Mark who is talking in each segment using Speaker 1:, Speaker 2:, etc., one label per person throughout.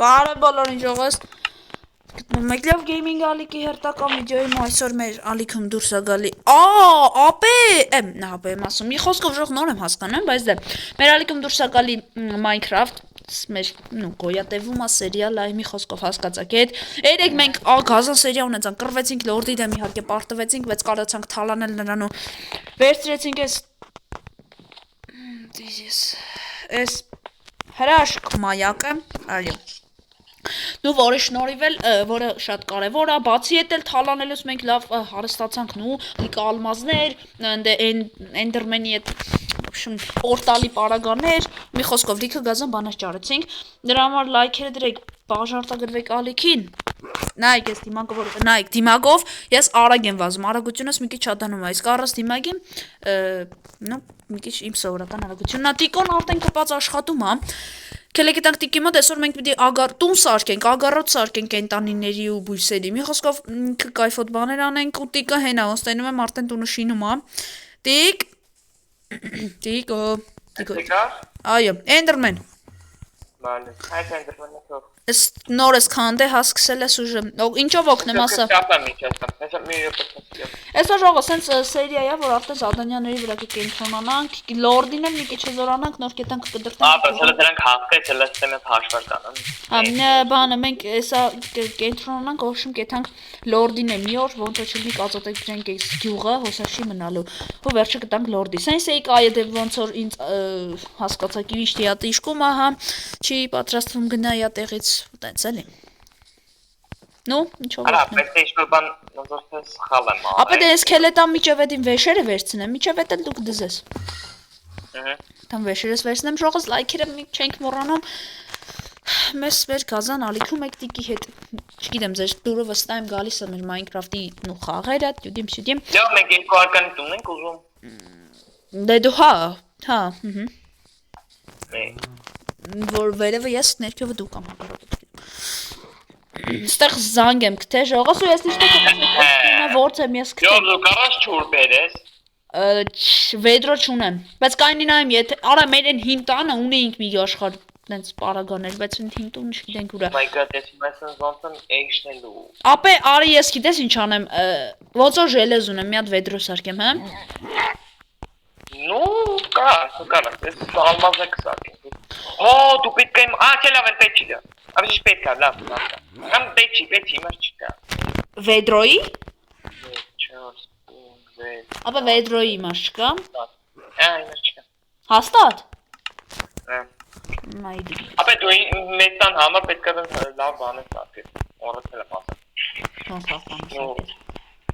Speaker 1: Բարև բոլորին ժողովուրդ։ Գտնում եք լավ գեյմինգ ալիքի հերթական վիդեոյում այսօր մեր ալիքում դուրս է գալի։ Ապե, եմ ասում, մի խոսքով ժող նոր եմ հասկանում, բայց դե մեր ալիքում դուրս է գալի Minecraft, մեր գոյատևում է սերիալ, այ մի խոսքով հասկացաք այդ։ Երեք մենք գազան սերիա ունեցանք, կռվեցինք Լորդի դեմ իհարկե պարտվեցինք, բայց կարողացանք թալանել նրան ու վերցրեցինք այս հրաշք մայակը, այո։ Նու որը շնորհիվ էլ, որը շատ կարևոր է, բացի այդ էլ թալանելուց մենք լավ հարստացանք նու լիքը ալմազներ, էնդերմենի այդ պորտալի պարագաներ, մի խոսքով լիքը գազան բաներ ճարեցինք, դրա համար լայքերը դրեք, բաժարտագրվեք ալիքին, նայեք դիմագով, ես արագ եմ վազում, արագությունս մի քիչ շատանում է, իսկ առանց դիմագի, մի քիչ իմ սովորական արագությունն է, տիկոն արդեն կպած աշխատում է, Քելեկետանք տիկի մոտ այսօր մենք պիտի տուն սարքենք, ագառոտ սարքենք կենտանիների ու բույսերի, մի խոսքով կայֆոտ բաներ անենք ու տիկը հենա, ոստենում եմ արդեն տունը շինում է, տիկ, այո, էնդերմեն, նոր ես քանդե հասկսել ես ուժը, ինչով օգնեմ ասա, այսօր ժողը սենց սերիա է, որ արդեն զադանյաների վրա կենտրոնանանք, լորդին էլ մի քիչ զորանանք, նոր կետանք բանը մենք էսա կենտրոնանանք, ոչմ կետանք լորդին է մի օր, ոնց որ չլինի կածոտեք ջենք այս գյուղը, հոսաշի մնալու, ու վերջը կտանք լորդի, սենց էիք այը դե ոնց որ ինձ հասկացակ իվիշտ իա տիշկում ահա, չի պատրաստվում գնա իա տեղից, տենց էլի Նու, ինչով ապե դե ես կելետան միջավետին վեշերը վերցնեմ, միջավետ էլ դուք դզես Տան վեշերս վերցնեմ, ժողыз լայքերը չենք մոռանում Մեզ մեր գազան ալիքում եք տիկի հետ Չգիտեմ, ձեր դուրը վստահ եմ գալիս է մեր Minecraft-ի նու խաղերը, տյուդիմ
Speaker 2: Լավ, մենք երկու արկանի տուն ենք ուզում
Speaker 1: Դե դու հա, Որ վերևը ես, ներքևը դու կամ հակարոտ Ստեղ զանգ եմ կթե ժողոս ու ես նիշտը որց եմ ես կթե
Speaker 2: Յո, դու կարաս չուր բերես
Speaker 1: Վեդրո չունեմ, բայց կայնի նայեմ, արա մեր են հին տանը ունեինք մի աշխար նենց պարագաներ, բայց հին տուն չգիտենք ուրա
Speaker 2: My God, ես մեսն ոնց եմ էիշնելու
Speaker 1: Ապե արի ես գիտես ինչ անեմ, ոնց որ ժելեզ ունեմ, մի հատ վեդրո սարկեմ, հա
Speaker 2: Նու, կարաս, ես ալմազ եք սարկեմ Հո, դու պետք եմ, չէ լավ են պետք չի դա Ապեշ պետք է, լավ Համ պետք չի, մար չկա
Speaker 1: Վեդրոյի?
Speaker 2: 4, 5, 6
Speaker 1: Ապա վեդրոյի մար չկա?
Speaker 2: Մար չկա
Speaker 1: Հաստատ?
Speaker 2: Ապե դու մեծ տան համար պետք է լավ բան ես սարկել, օրացել եմ ասել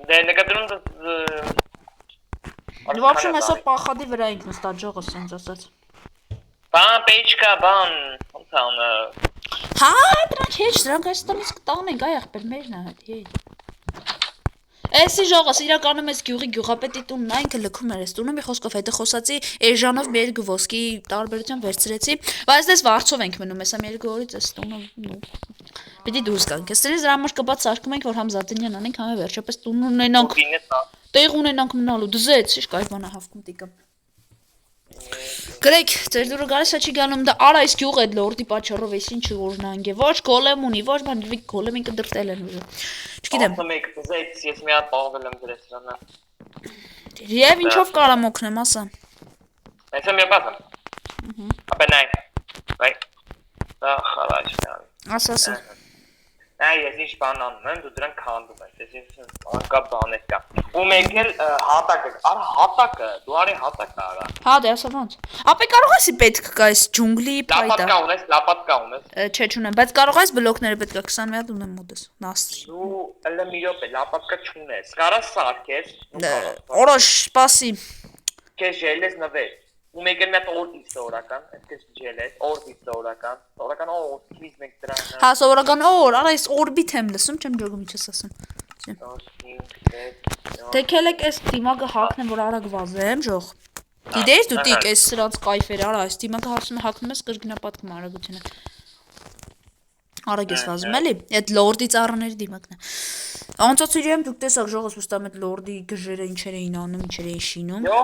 Speaker 2: Դե նկատրում
Speaker 1: Դու ապշում այսօր պախադի վրա ենք նստած ժողս սենց ասած
Speaker 2: Բան, պետք է, բան, ոնց անը
Speaker 1: Հա, դրանք հեչ, դրանք այս տնից կտանենք, այ աղբեր մերն է հատ, Էսի ժողս, իրականում ես գյուղի գյուղապետի տունն այնքը լքում էր ես տունը, մի խոսքով հետը խոսացի էժանով մեր գվոսկի տարբերության վերցրեցի, բայց դες վարձով ենք մնում, եսա մեր գորից ես տունը, պիտի դուրս գանք, ես տնից դրա համար կբաց սարկում ենք, որ համ Զադենյան անենք, համ է վերջապես տուն ունենանք, տեղ ունենանք մնալու, դզեց, իշ կայվ բան է հավքում տիկը Գրեք, ձեր դուրը գալիս է չի գանում, դա արա այս գյուղ էդ լորդի պաչարով ես ինչ որնանգ է, ոչ գոլեմ ունի, ոչ բան գոլեմ ինքը դրտել են ուժը, չգիտեմ
Speaker 2: Ասում եք, ձեծ, ես մի հատ պաղվել եմ դրես սրանը
Speaker 1: Եվ ինչով կարամ օգնեմ, ասա
Speaker 2: Այս եմ եպաս եմ Ապե նայ, դա խալայ չնավի
Speaker 1: Ասա
Speaker 2: Նայ, ես ինչ բան անում եմ, դու դրան կանդում ես, ես ինչ անկա բաներ կա Ու մեկ էլ հատակը, արա հատակը, դու արի հատակը արա
Speaker 1: Հա դե ասա ոնց Ապե կարող ես պետք կա այս ջունգլի պայտա
Speaker 2: Լապատկա ունես
Speaker 1: Չէ չունեմ, բայց կարող ես բլոկները պետք է 20 մի հատ ունեմ մոտս Նաստի
Speaker 2: Դու ըլը մի րոպե լապատկա չունես, կարաս սարքես
Speaker 1: Օրոշ, սպասի
Speaker 2: Կես ժելես նվեր Ու մեկ էլ մի հատ օրդից սովորական, այսպես ժելես, օրդից սովորական օրդից մենք դրան
Speaker 1: Հա սովորական արա ես օրբիտ եմ լսում, չեմ ջոգում ինչ ես ասում Դե կելեք այս դիմագը հակնեմ, որ արագ վազեմ, ժող Գիտես դու տիկ, այս սրանց կայֆեր արա, այս դիմագը հակնում ես կրգնապատկում արագությունը Արագ ես վազում էլի, այդ լորդի ծառաների դիմակն է Անցածիրի եմ դուք տեսակ ժողս վստամ այդ լորդի գժերը ինչեր էին անում, ինչեր էին շինում
Speaker 2: Յո,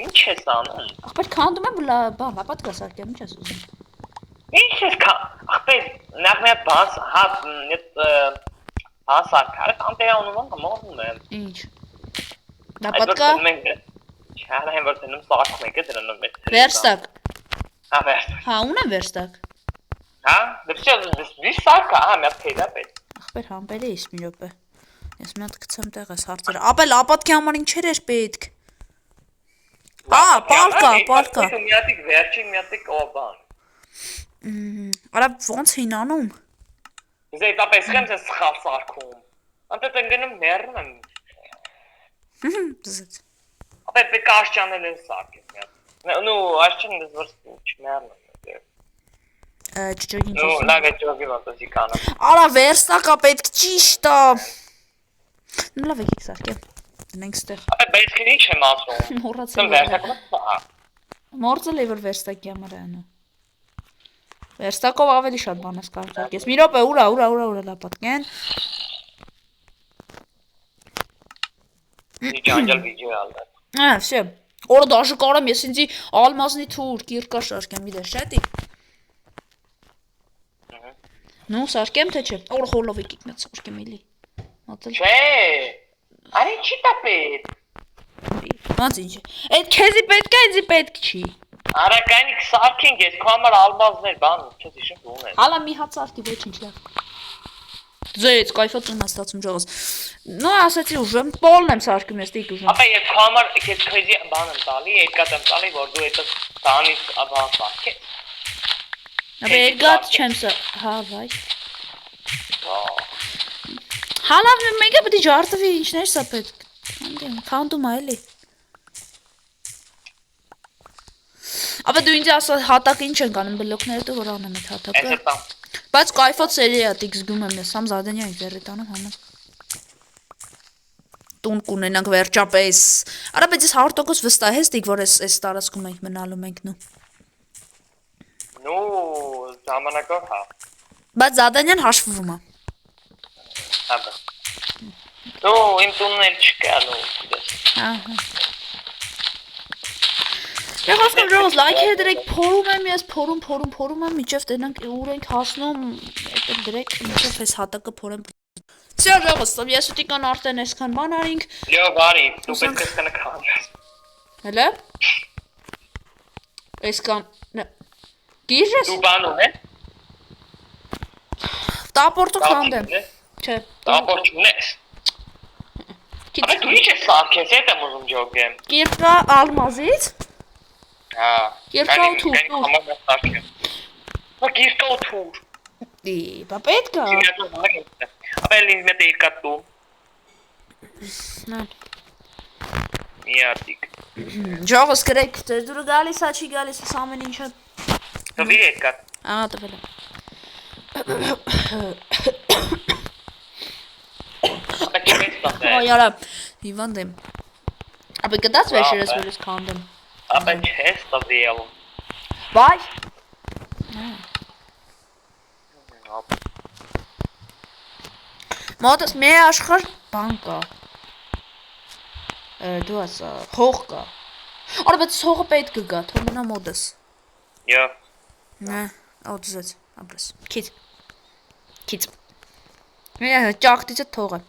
Speaker 2: ինչ ես անում
Speaker 1: Ախպեր քանդում եմ լապատ կասարկեմ, ինչ ես ուզում
Speaker 2: Ինչ ես ախպեր, Նախ բաց հատ հասարքար կանտեա ունում կմոռնում եմ։
Speaker 1: Ինչ։ Դա պատկա։
Speaker 2: Չարը հեմ որ տնում սարք մեկը դրանում մեծ։
Speaker 1: Վերստակ։
Speaker 2: Հա վերստակ։
Speaker 1: Հա, ունեմ վերստակ։
Speaker 2: Հա, դե սարքա, հա, մի հատ փեդա պետք։
Speaker 1: Ախպեր համբերի ես մի րոպե։ Ես մի հատ գցեմ տեղս հարցերը։ Ապել ապատքի համար ինչեր էր պետք։ Հա, պալկա։
Speaker 2: Մի հատիկ վերջին մի հատիկ օբան։
Speaker 1: Արա ոնց էին անում։
Speaker 2: Զե դապես խեմ ես սխալ սարքում։ Անտե ընկնում մեռնում եմ։
Speaker 1: Ձեզ։
Speaker 2: Ապա պետք է աշճանել են սարքել։ Նու աշճան դες որ չմեռնում։
Speaker 1: Ճճոգին
Speaker 2: Նու լավ է ճոգի ոնտոսի կանա։
Speaker 1: Արա վերստակա պետք ճիշտ է։ Նու լավ եկեք սարքեմ։ Դնենք ստեղ։
Speaker 2: Ապա բայց քիչ եմ ասում։
Speaker 1: Մոռացել եմ։
Speaker 2: Վերջակը։
Speaker 1: Մորձել է որ վերստակի համար է անում։ Վերստակով ավելի շատ բան ես կարող սարքես։ Մի րոպե, ուրա լապատկեն։
Speaker 2: Մի ջանջալ վիդեո ալდა։
Speaker 1: Всё։ Օրը դաշը կարամ ես ինձի ալմազնի թուր կիրկա շարքեմ, գիտես, շատի։ Ну, սարքեմ թե չէ։ Օրը խոլով եկեք մեծ սարքեմ էլի։ Մատել։
Speaker 2: Չէ։ Արի չի տապետ։
Speaker 1: Ոնց ինչ։ Այդ քեզի պետք է, ինձի պետք չի։
Speaker 2: Արականիկ սարքինգ ես քո համար ալմազներ բան, չես իշում դու ունես։
Speaker 1: Հալա մի հատ սարքի ոչինչ լավ։ Ձեծ կայֆոց իմաստացում ջողս։ Ну, ասացի ուժեմ, պոլն եմ սարքում ես դիք ուժեմ։
Speaker 2: Ապա ես քո համար քեզ քեզի բան եմ տալի, երկաթ եմ տալի, որ դու այդ տանից բան սարքես։
Speaker 1: Ապա երկաթ չեմ սա, հա, վայ։ Հալա մեկը պետք է ջարդվի, ինչներ սա պետք։ Քանդում է էլի։ Ապա դու ինձ ասա հատակը ինչ են կանում բլոկները դու որ անեմ այդ հատակը։ Բայց կայֆոց սերի է դիք զգում եմ ես Սամ Զադենյանի վերետանում համը։ Տուն կունենանք վերջապես։ Արա բայց ես 100% վստահ ես դիք որ այս տարածքում ենք մնալու մենք նու։
Speaker 2: Նու ժամանակով հա։
Speaker 1: Բայց Զադենյան հաշվվում է։
Speaker 2: Հա։ Նու իմ տունն էլ չկա նու։
Speaker 1: Ահա։ Ես հասկանում եմ լայքերը դրեք փորում եմ ես փորում եմ միջև տենանք ուր ենք հասնում այդ դրեք միջև այս հատակը փորեմ Всё ժողովուրդ ես ու տիկան արդեն այսքան բան արինք
Speaker 2: Լյո բարի դու պետք է սկանը քանդես
Speaker 1: Հələ Այսքան Գիժես
Speaker 2: Դու բան ունես
Speaker 1: Տապորտը քանդեմ Չէ
Speaker 2: Տապորտ ունես Ապա դու ինչ ես սարքես հետ եմ ուզում ջոգեմ
Speaker 1: Կիրկա ալմազից
Speaker 2: Հա
Speaker 1: Երկու թուր
Speaker 2: Բա երկու թուր
Speaker 1: Դի բա պետք է
Speaker 2: Ապա ինձ մետ երկաթ դու
Speaker 1: Նա
Speaker 2: Միատիկ
Speaker 1: Ժողովուրդ գրեք ձեր դուրը գալիս է չի գալիս է ամեն ինչը
Speaker 2: Տվի երկաթ
Speaker 1: Ահա տվել է
Speaker 2: Ապա չես տասել
Speaker 1: Այ արա հիվանդ եմ Ապա գտած վերջերս որ ես քանդեմ
Speaker 2: Ապա չես տվել
Speaker 1: Վայ Մոտս մի աշխար բան կա Դու ասա հող կա Արա բայց հողը պետք կգա թող մնա մոտս
Speaker 2: Յո
Speaker 1: Նա օդզեց ապրես Քիծ Ճակտիցը թողը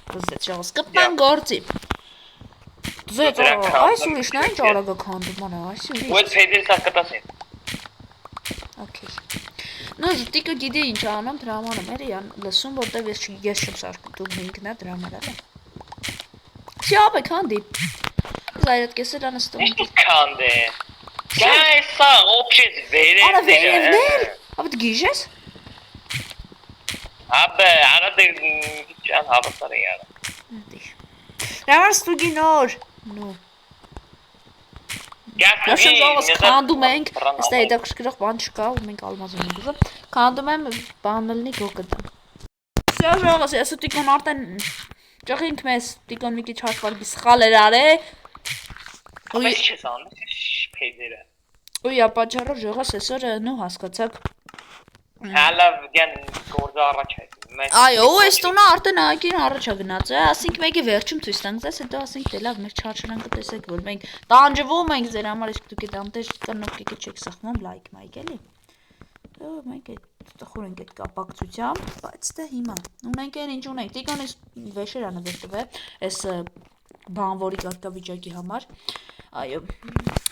Speaker 1: Դուզեց ժողս կպան գործի Դուզեց այս ուրիշն այն ճարագը քանդում անա այս ուրիշ
Speaker 2: Ու այդ փեդին սակտաս են
Speaker 1: Okay. No, տիկը գիտի ինչ անում դրա համար եմ էլի լսում որտեվ ես չեմ սարքում դու ինքն է դրա համար է Շապ է քանդի Զայրդ կեսել անստում
Speaker 2: Ինչ քանդե Գայսա օփշես վերել
Speaker 1: Արա վերել Ապա դու գիժես
Speaker 2: Ապա արա դե չան հավասար է արա
Speaker 1: Նարս դու գինոր No Ես ժողովուրդ քանդում ենք, այստեղ հետաքրքրող բան չկա, ու մենք ալմազում ենք ուզում, քանդում եմ բանելնի գոգտը։ Всё ժողովուրդ, ես ու տիկոն արդեն ճղինք մեզ, տիկոն մի քիչ հաշվարկի սխալ էր արել։
Speaker 2: Ես չես անում, փեդերը։
Speaker 1: Ու ապաճառով ժողովուրդ այսօր նո հասկացաք։
Speaker 2: Հալա դեն գործը առաջ է։
Speaker 1: Այո, այս տունը արդեն ակին առաջա գնաց է, ասինք մեկի վերջում ցույց տանք ձեզ, հետո ասինք դե լավ, մեր չարչարանքը տեսեք, որ մենք տանջվում ենք ձեր համար, իսկ դուք այդ ամտեր կնոք եկեք չեք սխմում լայք մայք էլի։ Մենք այդ տխուր ենք այդ կապակցությամբ, բայց դե հիմա ունենք այն ինչ ունենք։ Տիկոնից վեշեր անվել տվել, այս բանվորի կարգավիճակի համար։ Այո։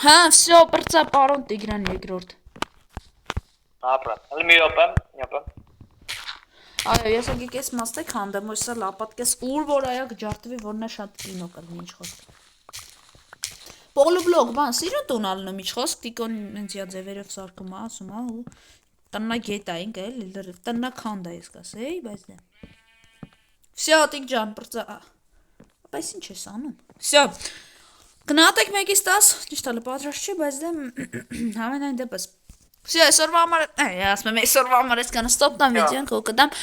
Speaker 1: Հա, всё, բրծա պարոն Տիգրան երկրորդ։
Speaker 2: Ապրա, մի րոպե։
Speaker 1: Այո, ես եկես մաստեք հանդեմ, որ սա լապատկես ուր որ այա գջարտվի, որ նա շատ կինո կլինի ինչ խոսք։ Պոլուբլոգ, բան, սիրուն տուն ալնում ինչ խոսք, տիկոն ինձ իա ձևերով սարկում է, ասում է, ու տննա գետ է ինք էլի, լրիվ տննա քանդ է ես կասեի, բայց դե։ Всё, տիկ ջան, բրծա։ Բայց ինչ ես անում։ Всё։ Գնահատեք 1-ից 10, ճիշտ է, պատրաստ չի, բայց դե համենայն դեպս Всё, այսօրվա համար, ասում եմ, այսօրվա համար ես կանը ստոպ տամ վիդեոն, կո կդամ։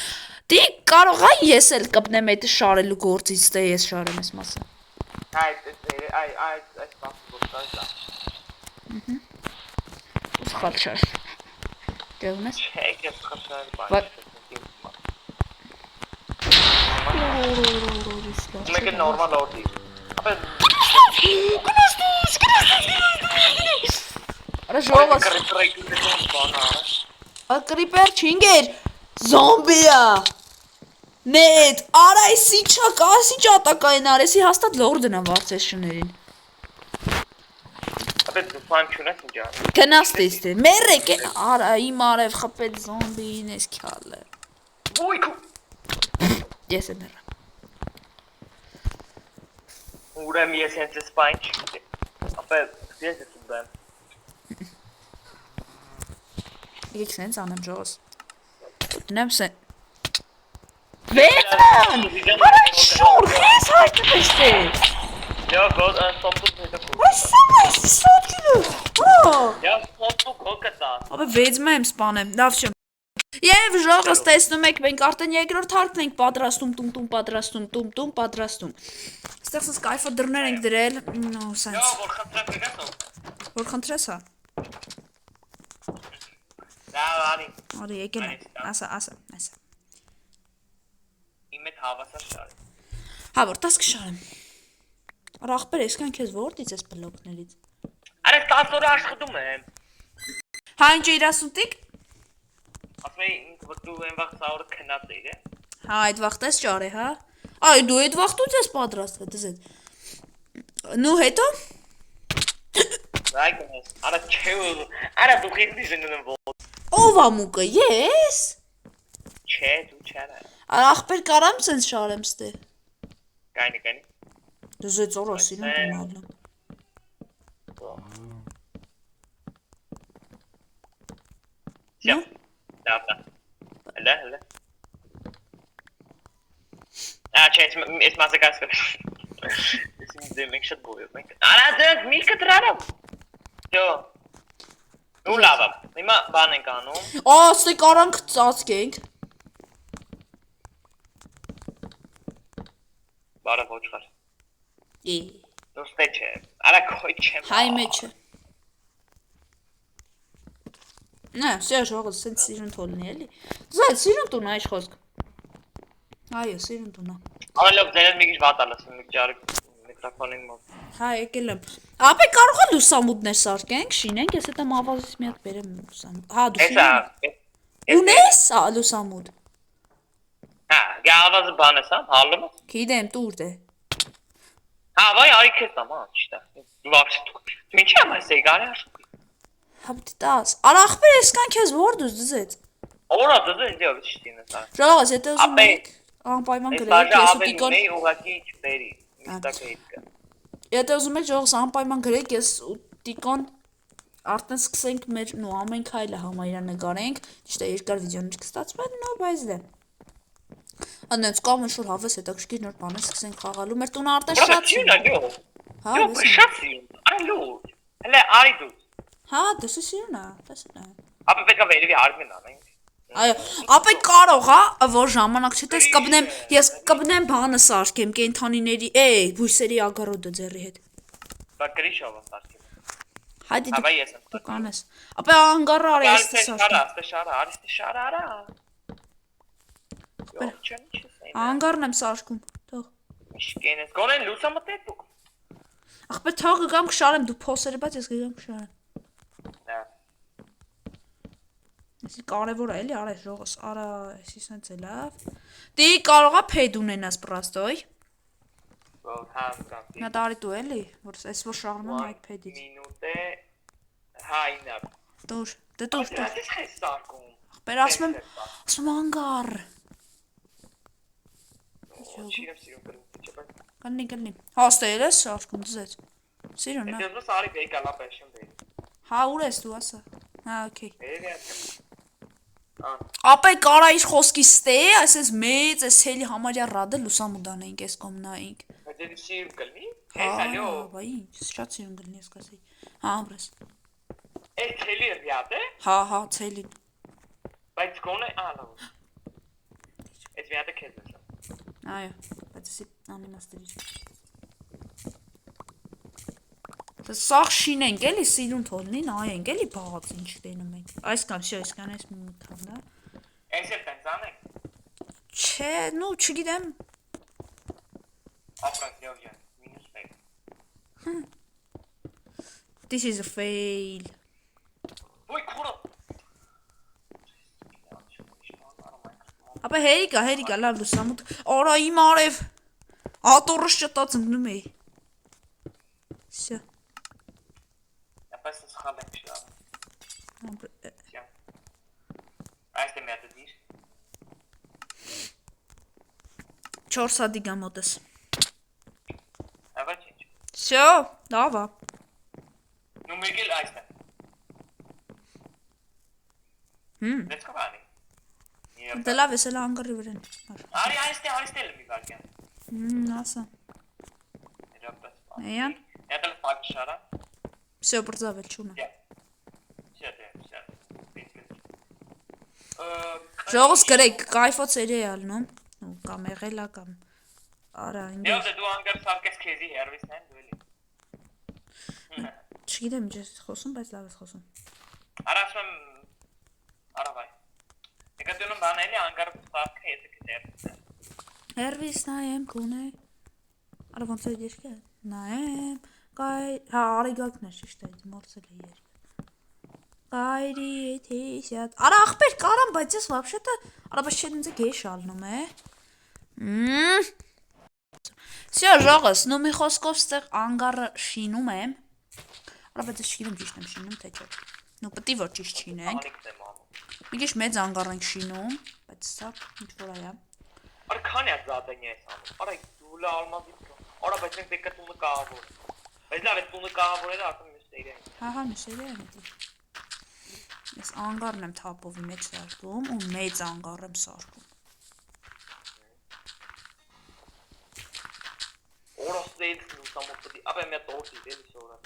Speaker 1: Դի կարող է ես էլ կպնեմ այդ շարելու գործից, թե ես շարեմ այս մասը։
Speaker 2: Այս մասը
Speaker 1: Ու սխալ շար։ Դե ունես։
Speaker 2: Չէ, ես խշար բան։ Մեկը նորմալ օրդի։ Ապա
Speaker 1: Արա ժողովս։ Կրիպեր չինգեր, զոմբիա։ Նետ, արա էսի չակ, ասի ճատակային արեսի հաստատ լորդն եմ վարձես շներին։
Speaker 2: Ապա դու ֆան չունես ինչ ան։
Speaker 1: Գնաստես թե, մերեք է, արա իմ արև խպեց զոմբին ես քյալը։
Speaker 2: Ոյքու։
Speaker 1: Ես եմ հեռա։
Speaker 2: Ուրեմ ես հենց ես բան չգիտեմ։ Ապա ես ես ուբեմ։
Speaker 1: Եկեք սենց անեմ ժողոս։ Դնեմ սեն։ Վետան! Արա շուր, ես հայտնվես թե։
Speaker 2: Yo, go and stop the video.
Speaker 1: Այսամ այսի սոտ կիլու։
Speaker 2: Yo, stop the կոկտա։
Speaker 1: Ապա վեծմա եմ սպանեմ, լավ չեմ։ Եվ ժողոս տեսնում եք, մենք արդեն երկրորդ հարկն ենք պատրաստում, տում պատրաստում։ Ստեղ սենց կայֆը դրներ ենք դրել, նո սենց։
Speaker 2: Yo, որ խնդրեմ գնացո։
Speaker 1: Որ խնդրես հա։
Speaker 2: Լավ, արի։
Speaker 1: Արի եկել եմ, ասա։
Speaker 2: Իմ հետ հավասար շարի։
Speaker 1: Հա, որ 10 կշարեմ։ Ռախպեր, եսքան քեզ որտից ես բլոկներից։
Speaker 2: Արա 10 օր աշխատում եմ։
Speaker 1: Հա, ինչ 30 տիկ։
Speaker 2: Ասում եմ ինքը դու այն վաղ սաուրը քնած էիր, է։
Speaker 1: Հա, այդ վաղտես ճարե, հա։ Այ դու այդ վաղտուց ես պատրաստվել, դզեդ։ Նու հետո։
Speaker 2: Այգնես, արա չէ, արա դու քիդի զենն ոտ։
Speaker 1: Ով ամուկը, ես։
Speaker 2: Չէ, դու չարա։
Speaker 1: Արա ախպեր կարամ սենց շարեմ ստե։
Speaker 2: Կայնի։
Speaker 1: Դզեդ ծորա սիրուն տունալն։
Speaker 2: Всё. Լավ։ Հələ։ Չէ, ես մազակասկը։ Ես մենք շատ բոյով ենք։ Արա դրանք մի կտրարավ։ Всё։ Ու լավ։ Հիմա բան ենք անում։
Speaker 1: Ստե կարանք ծածկենք։
Speaker 2: Բարը ոչ խար։
Speaker 1: Է։
Speaker 2: Ոստե չէ։ Արա քոյ չեմ։
Speaker 1: Հայ մեջը։ Նա, всё ժողովուրդ սենց սիրուն թոլնի էլի։ Զայ սիրուն տուն այ խոսք։ Այո, սիրուն տունա։
Speaker 2: Այլով ձերդ մի քիչ վատ ալասում մի ջարի միկրոֆոնին մոտ։
Speaker 1: Հա, եկել եմ։ Ապե կարող է լուսամուտներ սարքենք, շինենք, ես հետո ավազից մի հատ բերեմ լուսամուտ։ Հա, դու շինենք։ Ունես լուսամուտ։
Speaker 2: Հա, գավազը բան ես, հա, հալում ես։
Speaker 1: Գիտեմ, տուր դե։
Speaker 2: Հա, վայ, արի քեզ տամ, հա, ճիշտ է։ Դու вообще դու ինչի՞ եմ այս եկարի աշխ։
Speaker 1: Հա, դիտաս։ Արա ախպեր էսքան քեզ որ դուս դզեց։
Speaker 2: Օրա դու ինձ ով ճիշտին ես։
Speaker 1: Ժողովուրդ, եթե ուզում եք անպայման գրեք, ես ու Տիկոն։
Speaker 2: Մեի ուղակի չբերի։ Մստակը իդկա։
Speaker 1: Եթե ուզում եք ժողովուրդ անպայման գրեք, ես ու Տիկոն արդեն սկսենք մեր նո ամեն քայլը համայրա նկարենք, ճիշտ է երկար վիդեոներ կստացվեն, նո բայց դե։ Անենց կամ ինչ-որ հավես հետաքրքիր նոր բաներ սկսենք խաղալու, մեր տունը արդեն շատ
Speaker 2: սիրուն է։
Speaker 1: Հա,
Speaker 2: շատ սիրուն։ Այլո։ Հələ արի դու։
Speaker 1: Հա, դες սիրուն է, տեսնա։
Speaker 2: Ապա պետք է վերևի արմեն անենք։
Speaker 1: Այո, ապա կարող է, որ ժամանակ չտես կպնեմ, ես կպնեմ բանը սարքեմ կենթանիների, բույսերի ագարոդը ձեռի հետ։
Speaker 2: Բա գրիշով ասարկեմ։
Speaker 1: Հայդի
Speaker 2: Հավա ես եմ։
Speaker 1: դու կանես։ Ապա անգարը արի ես սարքեմ։
Speaker 2: Շարա, արա։ Ո՞վ չեմ չսեն։
Speaker 1: Անգարն եմ սարքում։ Թող։
Speaker 2: Միշկեն ես գոնեն լուսամտել դուք։
Speaker 1: Ախպեր թող գամ կշարեմ դու փոսերը, բայց ես գամ կշարեմ։
Speaker 2: Նա։
Speaker 1: Էսի կարևոր է էլի, արա ժողս, արա, էսի սենց է լավ։ Դի կարողա փեդ ունենաս պրաստոյ։
Speaker 2: Ո՞վ համ կանտի։
Speaker 1: Նա դարի դու էլի, որ այս որ շարում եմ այդ փեդից։
Speaker 2: Մինուտե հայնա։
Speaker 1: Դուր, դե դուր։
Speaker 2: Դες քայս սարկում։
Speaker 1: Ախպեր ասում եմ անգար։
Speaker 2: Չիրեմ սիրում կրում չեպա։
Speaker 1: Կնի։ Հաստել ես սարքում դզեց։ Սիրուն նա։
Speaker 2: Դες սարի բեկա լա պեշեմ բերի։
Speaker 1: Հա ուր ես դու ասա։ Հա օքեյ։
Speaker 2: Բերի
Speaker 1: Ապա կարա իր խոսքի ստե, այսպես մեծ, այս հելի համարյա ռադը լուսամուտան էինք, այս կոմնայինք։
Speaker 2: Բայց դե սիրում կլնի։
Speaker 1: Հա,
Speaker 2: Էս ալյո։
Speaker 1: բա ինչ, շատ սիրուն կլինի ես կասեի։ Հա, ամրես։
Speaker 2: Էս թելի ռյատ է։
Speaker 1: Հա, ցելին։
Speaker 2: Բայց գոնե ալավ։ Էս վիատը քեզ է։
Speaker 1: Այո, բայց էսի անիմաստերի։ Դա սաղ շինենք էլի սիրուն թողնի, նայենք էլի բաղաց ինչ տենում ենք։ Այսքան, այս մութան, դա։
Speaker 2: Էս էլ տենցան է։
Speaker 1: Չէ, նու, չգիտեմ։
Speaker 2: Ապրանք յոյա, -1։
Speaker 1: This is a fail։
Speaker 2: Ոյ քորո։
Speaker 1: Ապա հերիկա, լավ լուսամուտ։ Արա իմ արև։ Ատորս շտած ընկնում էի։ Всё։
Speaker 2: Ապա սխալ եմ շլավ։ Այս դե մյատը դիր։
Speaker 1: 4 հատի գամոտս։
Speaker 2: Ապա ինչ։
Speaker 1: Всё, լավ է։
Speaker 2: Նու մեգել այս է։ Let's go on։
Speaker 1: Դե լավ ես էլ անգարի վրան։
Speaker 2: Արի այստեղ մի բարգան։
Speaker 1: Ասա։
Speaker 2: Երապաս։
Speaker 1: Էյան։
Speaker 2: Ետել պակ շարա։
Speaker 1: Всё, բրձավել չունը։ Ժողս գրեք, կայֆոց էրի է ալնում։ Ու կամ եղելա կամ արա ինգ։
Speaker 2: Եվ դու անգար սարկես քեզի հերվիսն են դու էլի։
Speaker 1: Չգիտեմ ինչ ես խոսում, բայց լավ ես խոսում։
Speaker 2: Արա ասում եմ արա վայ։ Եկա դնում բան էլի անգար սարկը եթե քեզ
Speaker 1: Հերվիս նայեմ կունե։ Արա ոնց է երկը։ Նայեմ, կայ, հա արիգակն է ճիշտ է, մորցել է երկը։ Կայրի եթե սյատ։ Արա ախպեր կարամ, բայց ես вообще-то արա բայց չէ ինձ է գեշ ալնում է։ Всё, ժողս, նու մի խոսքով ստեղ անգարը շինում եմ։ Արա բայց ես չգիտեմ ճիշտ եմ շինում թե չէ։ Նու պետք է որ ճիշտ շինենք։ Մի քիչ մեծ անգար ենք շինում, բայց սա ինչ որ այա։
Speaker 2: Արա քանի է զադենի ես անում։ Արա դուլա ալմազի։ Արա բայց մենք դեկա տունը կահավոր։ Բայց լավ է տունը կահավորելը ասում ես սերիա։
Speaker 1: Հա, մեսերիա է դի։ Ես անգարն եմ թափովի մեջ սարքում ու մեծ անգար եմ սարքում։
Speaker 2: Օրոս դեից լուսամուտի, ապա մի տորտի դելի սորա։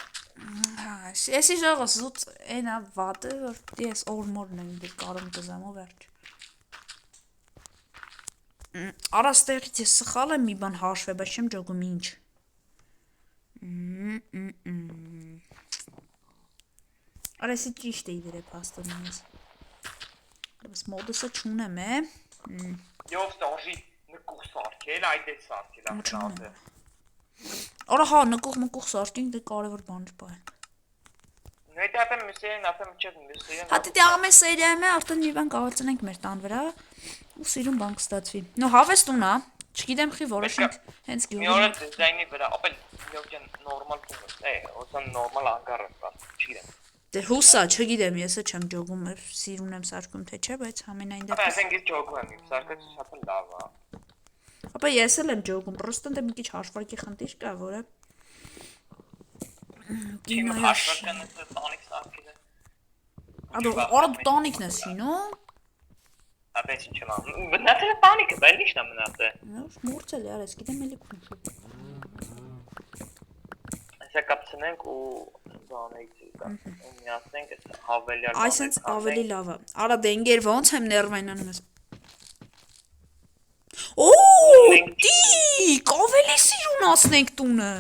Speaker 1: Հա, էսի ժողս զուտ այնա վատը, որ ես օրմորն եմ դի կարում կզամ ու վերջ։ Արա ստեղից ես սխալ եմ մի բան հաշվե, բայց չեմ ջոգում ինչ։ Արա էսի ճիշտ է իդեր է պաստորին ես։ Բայց մոդուսը չունեմ է։
Speaker 2: Եվ ստորժի նկուղ սարքել, այդ է սարքել, ապնաձը։
Speaker 1: Արա հա, նկուղ սարքինք դե կարևոր բաներ պայենք։
Speaker 2: Նույնիսկ ապա մսերին, ապա միջև մսերին։
Speaker 1: Հա դե աղմե սերիայում է, արդեն մի բան կավացնենք մեր տան վրա ու սիրուն բան կստացվի։ Նո հավես տունա, չգիտեմ խի որոշենք հենց
Speaker 2: Մի օրը
Speaker 1: գյուղի։
Speaker 2: դիզայնի վրա, ապա յոքյան նորմալ տունը, ոսան նորմալ անգարը, չգիտեմ։
Speaker 1: Դե հուսա, չգիտեմ, ես չեմ ջոգում, սիրուն եմ սարքում թե չէ, բայց համենայն
Speaker 2: Ապա
Speaker 1: դեպքում։
Speaker 2: ասենք ես ջոգում եմ, սարկը շատ լավ է։
Speaker 1: Ապա ես էլ եմ ջոգում, պրոստը դե մի քիչ հաշվարկի խնդիր կա, որը
Speaker 2: Չիմ հաշվարկանը տանիք սարքել է։
Speaker 1: Արա դու տանիքն ես շինում։
Speaker 2: Ապա ինչ եմ անում։ Մնացել է տանիքը, բայց ի՞նչն է մնացել։
Speaker 1: Նոր մուրցել է, արես, գիտեմ էլի քնշու։
Speaker 2: Այսա կապցնենք ու բանեից միացնենք այս հավելյալ։
Speaker 1: Այսինքն ավելի լավ է։ Արա դե ինգեր ոնց եմ ներվայնանում ես։ Օ, դիկ, ավելի սիրունացնենք տունը։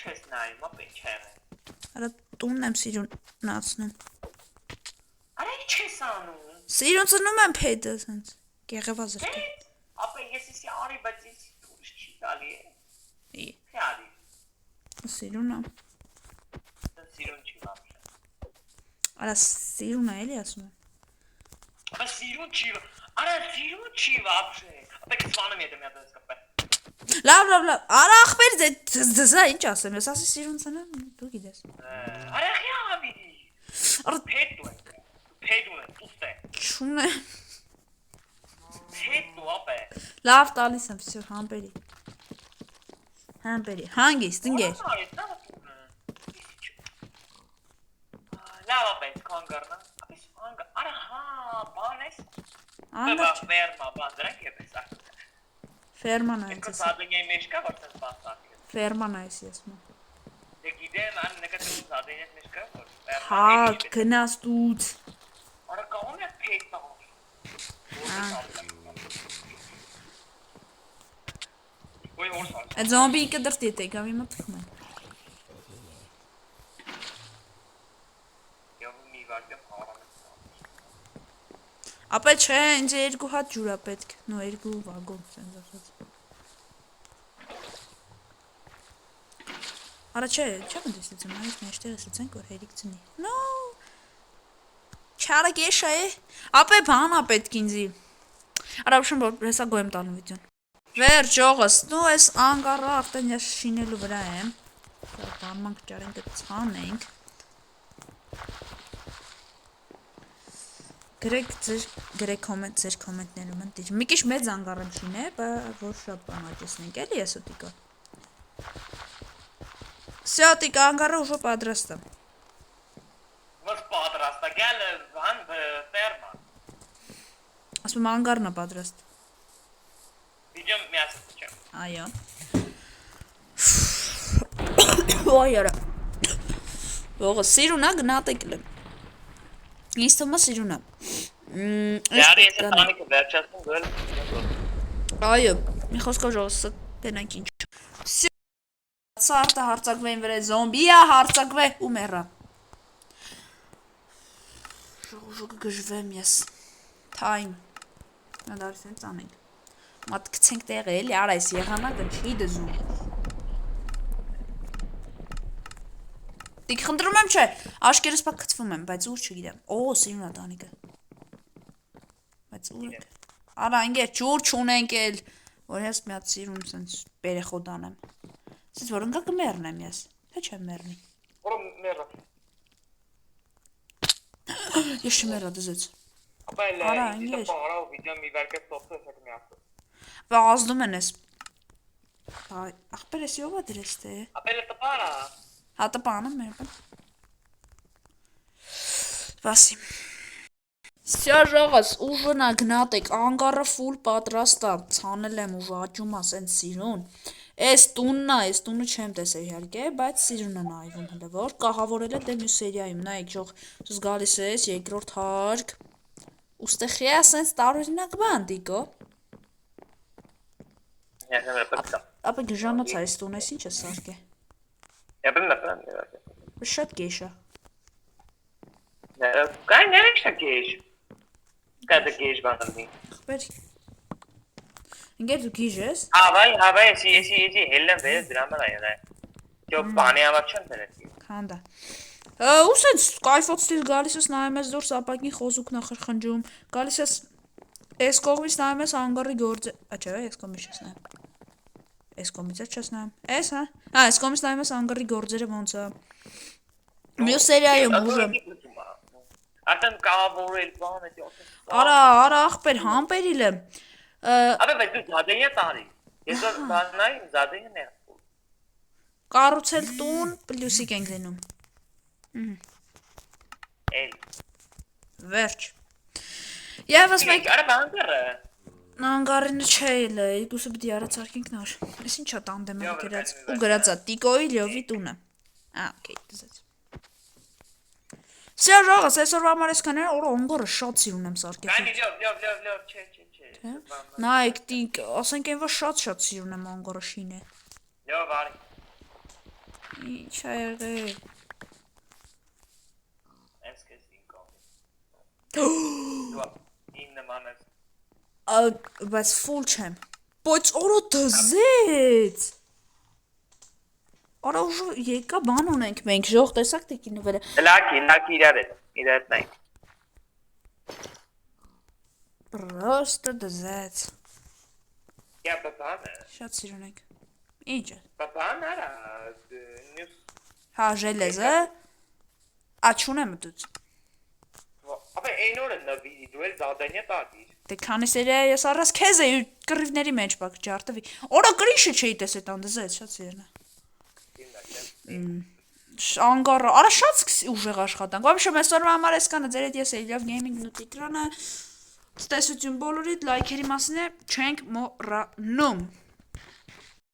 Speaker 2: Չես նայում, ապա ինչ եմ։
Speaker 1: Արա տունն եմ սիրունացնում։
Speaker 2: Արա ինչ ես անում։
Speaker 1: Սիրուն ծնում եմ փեդը սենց։ Գեղևազր։
Speaker 2: Ապա ես իսի արի, բայց ես ուրիշ չի տալի է։ Չի արի։
Speaker 1: Սիրուն եմ։
Speaker 2: Սիրուն չի վապշե։
Speaker 1: Արա սիրուն է էլի ասում եմ։
Speaker 2: Ապա սիրուն չի, արա սիրուն չի վապշե։ Ապա ես վանում ետեմ յատը սկապե։
Speaker 1: Լավ, արա ախպեր դզա ինչ ասեմ, ես ասի սիրուն ծնեմ, դու գիտես։
Speaker 2: Արա խի ավիդի։ Փետու է, փետու է, ուստե։
Speaker 1: Չուն է։
Speaker 2: Փետու ապե։
Speaker 1: Լավ տալիս եմ, всё, համբերի։ Հանգիստ, ընկեր։
Speaker 2: Լավ ապե, կանգառնա։ Ապես հանգ, արա հա, բան ես։
Speaker 1: Անդա
Speaker 2: Ֆերմա, բան դրանք է պեսա։
Speaker 1: ֆերման է
Speaker 2: Ես
Speaker 1: ես։
Speaker 2: կսադենյայի մեջ կա, որ տես բան սակել։
Speaker 1: Ֆերման է ես մը։
Speaker 2: Դե գիտեմ, ան նկատում սադենյայից մեջ կա, որ ֆերմա։
Speaker 1: Հա, գնաս դուց։
Speaker 2: Արա կողում է փետ նաղ։ Ոյ օրսան։
Speaker 1: Այդ զոմբի կդրտի է գամի մտքում են։
Speaker 2: Եվ մի վարկեմ հարանը։
Speaker 1: Ապա չէ, ինձ 2 հատ ջուր է պետք, նո 2 վագոն սենց ասած։ Արա չէ մտեսեցեմ, այս մեջտեղը սեցենք որ հերիք ծնի։ No։ Չարը գեշա է։ Ապա բան է պետք ինձի։ Արա ուշում որ հեսա գոյեմ տալու վիդեոն։ Վերջ ողս, դու ես անգարը արդեն ես շինելու վրա եմ։ Բանմանք ճարենք ցանենք։ Գրեք կոմենտ, ձեր կոմենտներում ընտիր։ Մի քիչ մեծ անգարեմ շինե, որ շատ բան ատեսնենք, էլի ես ուտիկա։ Всё, տիկա անգարը ուժը պատրաստ է։
Speaker 2: Ոչ պատրաստ է, գալ հան ֆերմա։
Speaker 1: Ասում եմ անգարն է պատրաստ։
Speaker 2: Վիդեոն միաց չեմ։
Speaker 1: Այո։ Ոյ արա։ Ողը սիրուն է գնատեկել եմ։ Ինձ թվում է սիրուն է։
Speaker 2: Դարի ես տանիքը վերջացնում գալ։
Speaker 1: Այո, մի խոսքով ժողովուրդ տենանք ինչ։ Всё։ Սարտը հարցակվեն վրա զոմբիա հարցակվե ու մեռա։ Ժողովուրդ գժվեմ ես։ Time։ Նա դարձած անենք։ Մատ գցենք տեղը էլի, արա այս եղանակը չի դզում։ Դիք խնդրում եմ չէ, աշկերս պակ կծվում եմ, բայց ուր չգիտեմ։ Օ, սիրուն է տանիքը։ Բայց ուր է։ Արա ինգեր ջուր չունենք էլ, որ ես մի հատ սիրուն սենց բերեխոտ անեմ։ Սենց որ ընկա կմեռնեմ ես, թե չեմ մեռնի։
Speaker 2: Որը մեռա։
Speaker 1: Ես չմեռա դզեց։
Speaker 2: Ապա էլ
Speaker 1: Արա,
Speaker 2: ինձ
Speaker 1: ինգեր։
Speaker 2: պարա վիդեոն մի վարկե ստոպս հետ միացը։
Speaker 1: Վա ազդում են ես։ Բայ, ախպեր ես յովա դրես թե։
Speaker 2: Ապա էլ տպարա։
Speaker 1: Հատը պանը մեր բան։ Վասի։ Սյա ժողս, ուժնա գնատեք, անգարը ֆուլ պատրաստ է, ցանել եմ ուժը աճում է սենց սիրուն։ Այս տունն է, այս տունը չեմ տեսել իհարկե, բայց սիրուն է նայվում հələ որ կահավորել է դե մյուս սերիայում, նայեք ժող, դուս գալիս ես երկրորդ հարկ։ Ուստեղի է սենց տարօրինակ բան դիկո։ Ապա գժանոց այս տուն ես ինչ է սարկե։
Speaker 2: Ապա մեռան։
Speaker 1: Շատ գեշ է։
Speaker 2: Կայ ներեշա գեշ։ Կադը գեշ բաննի։
Speaker 1: Ախպեր։ Ինգեր դու գիժ ես։
Speaker 2: Հավայ, եսի հելն վեր դրամը այրը։ Ճո բանի համար չեմ դրել։
Speaker 1: Քանդա։ Ուսենց կայֆոց դից գալիս ես նայում ես դուրս ապակին խոզուկն է խրխնջում։ Գալիս ես այս կողմից նայում ես անգարի գործը։ Աչա, այս կողմից չես նայում։ Այս կողմից չես նայում։ Էս հա։ Այս կողմից նայում ես անգարի գործերը ոնց է։ Մյուս սերիայում ուժը։
Speaker 2: Արդեն կավորել բան է դու։
Speaker 1: Արա ախպեր համբերիլ եմ։
Speaker 2: Ապա բայց դու զադենյա տարի։ Ես բաննայ զադենյա նե։
Speaker 1: Կառուցել տուն պլյուսիկ ենք դնում։
Speaker 2: Էլ։
Speaker 1: Վերջ։ Եվս մեկ
Speaker 2: Արա բանկերը։
Speaker 1: անգարինը չէ էլ, երկուսը պիտի արացարկենք նոր։ Էս ինչա տանդեմ է գրած ու գրածա Տիկոյի լյովի տունը։ Okay, դզեց։ Սա ժողս, այսօրվա համար այսքան էր, օրը անգարը շատ սիրուն եմ սարկել։
Speaker 2: Կանի լյով, չէ։
Speaker 1: Նայեք տիկ, ասենք են որ շատ սիրուն եմ անգարը շինե։
Speaker 2: Լյով արի։
Speaker 1: Ինչ է եղել։
Speaker 2: Ես կես ինքով։ նմանես։
Speaker 1: Բայց full չեմ։ Բայց օրո դզեց։ Արա ուժը եկա բան ունենք մենք, ժող տեսակ տեկի նվերը։
Speaker 2: Լաքի իրար նայ։
Speaker 1: Պրոստը դզեց։
Speaker 2: Յա բաբանը։
Speaker 1: Շատ սիրուն ենք։ Ինչ է։
Speaker 2: Բաբան արա նյուս։
Speaker 1: Հա ժելեզը։ Աչունեմ դուց։
Speaker 2: Ապա այն օրը նվի դու էլ զադանյա տատիր։
Speaker 1: Դե քանի սերիա ես առած քեզ էի կռիվների մեջ բակ ջարտվի։ Օրա գրիշը չէի տեսել տան դզեց, շատ սիրուն է։ Անգարը, արա շատ ուժեղ աշխատանք։ Вообще այսօրվա համար էսկանը ձեր հետ ես Eljav Gaming-ն ու Տիգրանը։ Ստեսություն բոլորիդ, լայքերի մասին է չենք մոռանում։